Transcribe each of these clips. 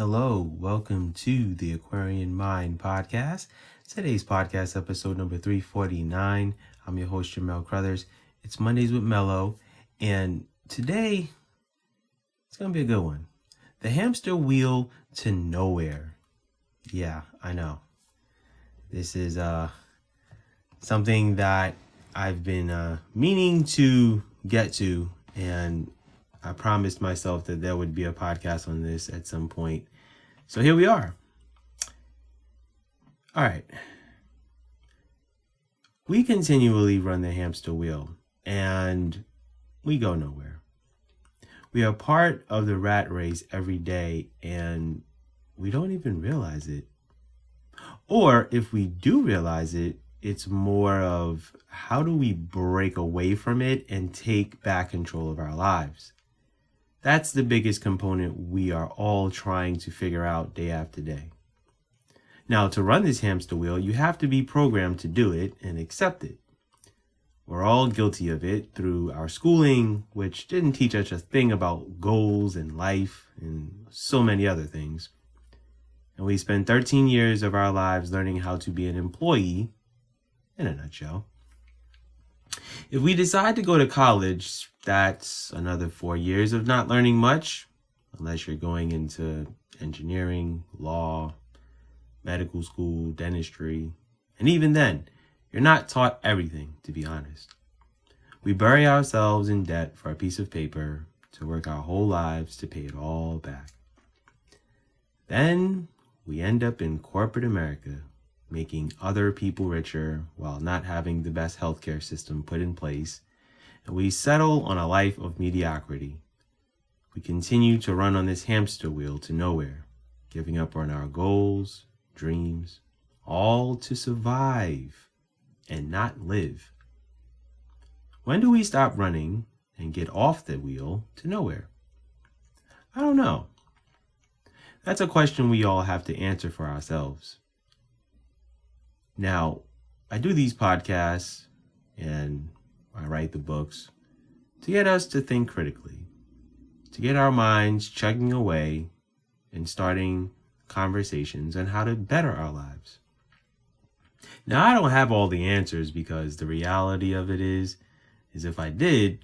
Hello, welcome to the Aquarian Mind podcast. Today's podcast episode number 349. I'm your host, Jamel Crothers. It's Mondays with Mello, and today it's going to be a good one. The hamster wheel to nowhere. Yeah, I know. This is something that I've been meaning to get to, and I promised myself that there would be a podcast on this at some point. So here we are. All right. We continually run the hamster wheel and we go nowhere. We are part of the rat race every day and we don't even realize it. Or if we do realize it, it's more of how do we break away from it and take back control of our lives? That's the biggest component we are all trying to figure out day after day. Now, to run this hamster wheel, you have to be programmed to do it and accept it. We're all guilty of it through our schooling, which didn't teach us a thing about goals and life and so many other things. And we spent 13 years of our lives learning how to be an employee, in a nutshell. If we decide to go to college, that's another 4 years of not learning much, unless you're going into engineering, law, medical school, dentistry. And even then, you're not taught everything, to be honest. We bury ourselves in debt for a piece of paper to work our whole lives to pay it all back. Then we end up in corporate America, making other people richer while not having the best healthcare system put in place, and we settle on a life of mediocrity. We continue to run on this hamster wheel to nowhere, giving up on our goals, dreams, all to survive and not live. When do we stop running and get off the wheel to nowhere? I don't know. That's a question we all have to answer for ourselves. Now, I do these podcasts and I write the books to get us to think critically, to get our minds chugging away and starting conversations on how to better our lives. Now, I don't have all the answers because the reality of it is if I did,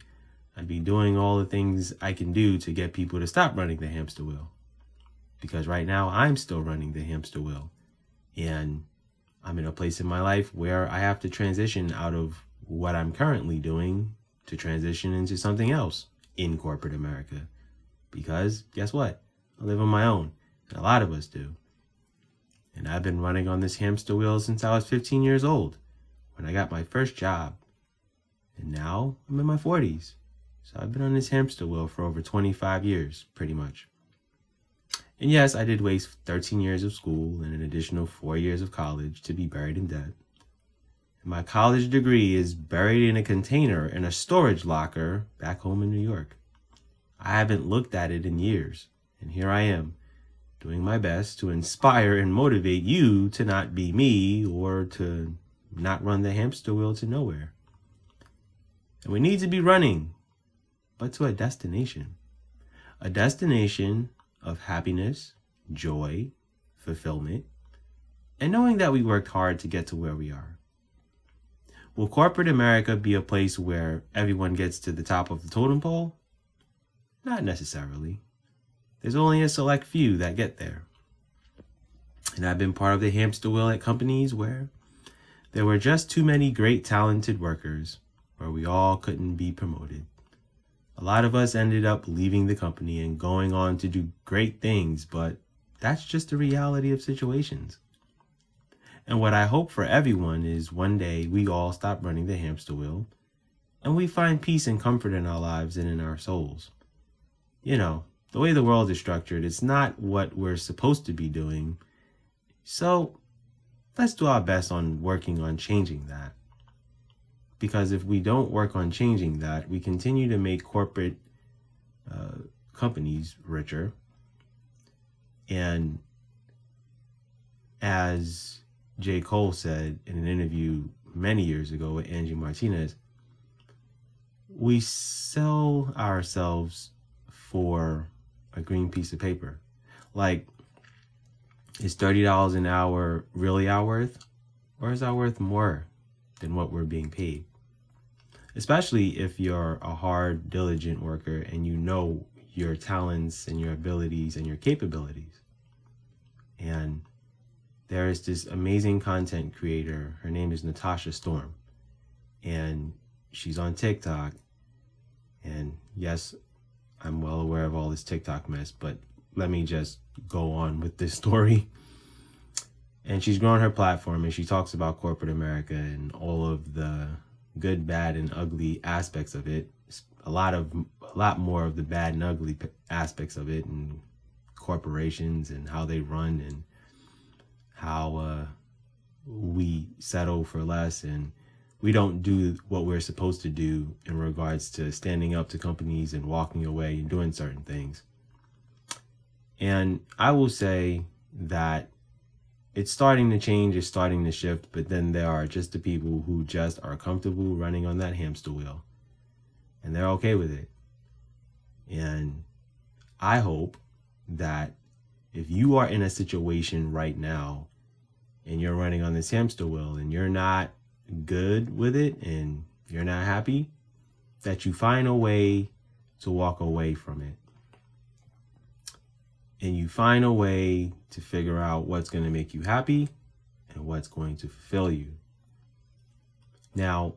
I'd be doing all the things I can do to get people to stop running the hamster wheel. Because right now I'm still running the hamster wheel and I'm in a place in my life where I have to transition out of what I'm currently doing to transition into something else in corporate America. Because guess what? I live on my own. And a lot of us do. And I've been running on this hamster wheel since I was 15 years old when I got my first job. And now I'm in my 40s. So I've been on this hamster wheel for over 25 years, pretty much. And yes, I did waste 13 years of school and an additional 4 years of college to be buried in debt. And my college degree is buried in a container in a storage locker back home in New York. I haven't looked at it in years, and here I am, doing my best to inspire and motivate you to not be me or to not run the hamster wheel to nowhere. And we need to be running, but to a destination. A destination of happiness, joy, fulfillment, and knowing that we worked hard to get to where we are. Will corporate America be a place where everyone gets to the top of the totem pole? Not necessarily. There's only a select few that get there. And I've been part of the hamster wheel at companies where there were just too many great talented workers, where we all couldn't be promoted. A lot of us ended up leaving the company and going on to do great things, but that's just the reality of situations. And what I hope for everyone is one day we all stop running the hamster wheel and we find peace and comfort in our lives and in our souls. You know, the way the world is structured, it's not what we're supposed to be doing. So let's do our best on working on changing that. Because if we don't work on changing that, we continue to make corporate companies richer. And as J. Cole said in an interview many years ago with Angie Martinez, we sell ourselves for a green piece of paper. Like, Is $30 an hour really our worth? Or is our worth more than what we're being paid? Especially if you're a hard, diligent worker and you know your talents and your abilities and your capabilities. And there is this amazing content creator. Her name is Natasha Storm. And she's on TikTok. And yes, I'm well aware of all this TikTok mess, but let me just go on with this story. And she's grown her platform and she talks about corporate America and all of the good, bad, and ugly aspects of it. A lot more of the bad and ugly aspects of it, and corporations and how they run and how we settle for less and we don't do what we're supposed to do in regards to standing up to companies and walking away and doing certain things. And I will say that it's starting to change, it's starting to shift, but then there are just the people who just are comfortable running on that hamster wheel and they're okay with it. And I hope that if you are in a situation right now and you're running on this hamster wheel and you're not good with it and you're not happy, that you find a way to walk away from it. And you find a way to figure out what's going to make you happy and what's going to fulfill you. Now,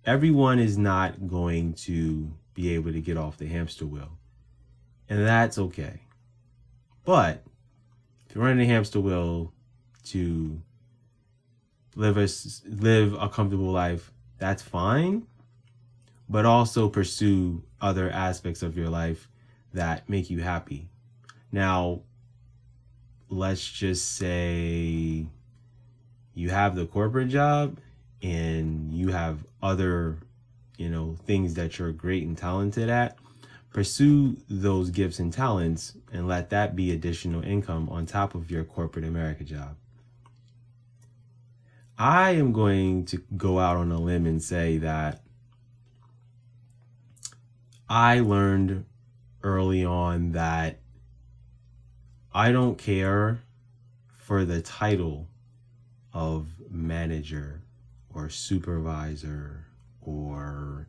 everyone is not going to be able to get off the hamster wheel, and that's okay. But if you're running the hamster wheel to live a comfortable life, that's fine. But also pursue other aspects of your life that make you happy. Now, let's just say you have the corporate job and you have other, things that you're great and talented at. Pursue those gifts and talents and let that be additional income on top of your corporate America job. I am going to go out on a limb and say that I learned early on that I don't care for the title of manager or supervisor or,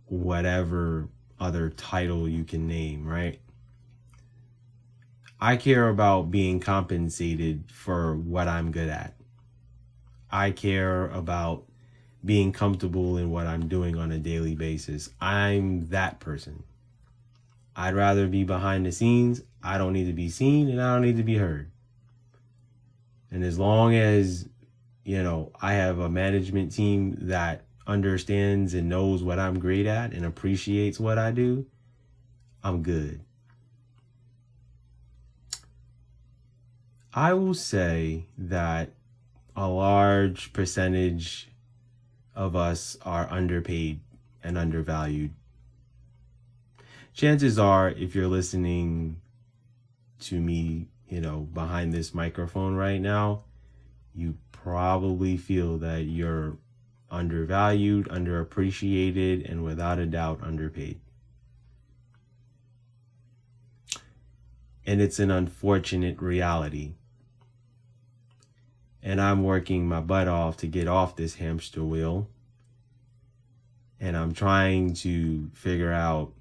whatever other title you can name, right? I care about being compensated for what I'm good at. I care about being comfortable in what I'm doing on a daily basis. I'm that person. I'd rather be behind the scenes. I don't need to be seen and I don't need to be heard. And as long as, I have a management team that understands and knows what I'm great at and appreciates what I do, I'm good. I will say that a large percentage of us are underpaid and undervalued. Chances are, if you're listening to me, behind this microphone right now, you probably feel that you're undervalued, underappreciated, and without a doubt, underpaid. And it's an unfortunate reality. And I'm working my butt off to get off this hamster wheel. And I'm trying to figure out,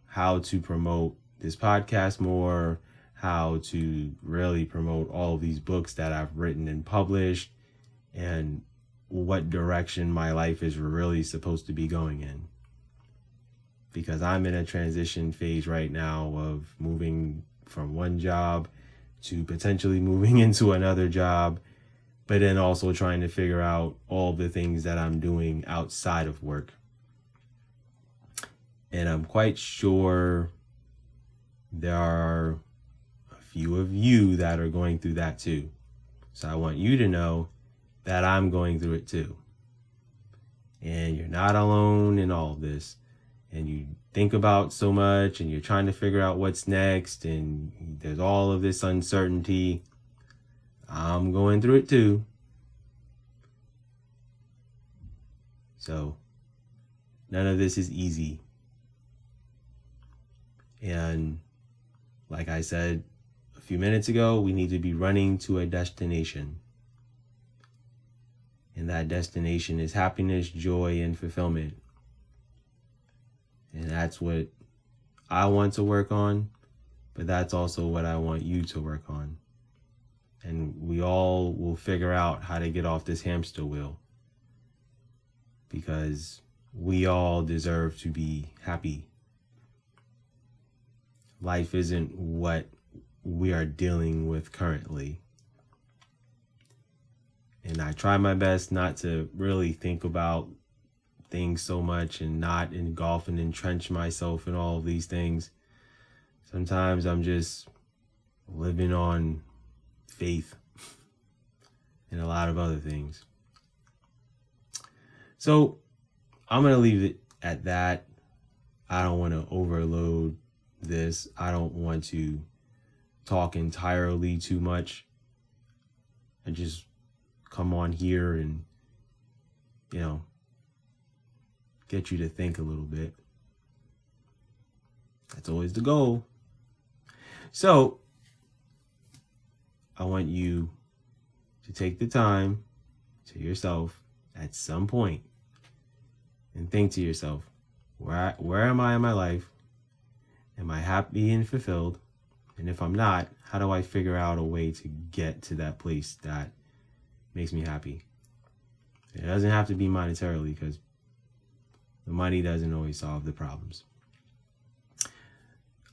how to promote this podcast more, how to really promote all of these books that I've written and published, and what direction my life is really supposed to be going in. Because I'm in a transition phase right now of moving from one job to potentially moving into another job, but then also trying to figure out all the things that I'm doing outside of work. And I'm quite sure there are a few of you that are going through that too. So I want you to know that I'm going through it too. And you're not alone in all of this. And you think about so much and you're trying to figure out what's next and there's all of this uncertainty. I'm going through it too. So none of this is easy. And like I said a few minutes ago, we need to be running to a destination. And that destination is happiness, joy, and fulfillment. And that's what I want to work on, but that's also what I want you to work on. And we all will figure out how to get off this hamster wheel, because we all deserve to be happy. Life isn't what we are dealing with currently. And I try my best not to really think about things so much and not engulf and entrench myself in all of these things. Sometimes I'm just living on faith and a lot of other things. So I'm going to leave it at that. I don't want to overload this. I don't want to talk entirely too much. I just come on here and, get you to think a little bit. That's always the goal. So I want you to take the time to yourself at some point and think to yourself, where am I in my life? Am I happy and fulfilled? And if I'm not, how do I figure out a way to get to that place that makes me happy? It doesn't have to be monetarily, because the money doesn't always solve the problems.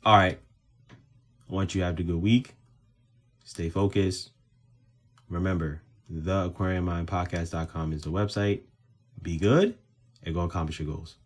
All right. I want you to have a good week. Stay focused. Remember, theaquariummindpodcast.com is the website. Be good and go accomplish your goals.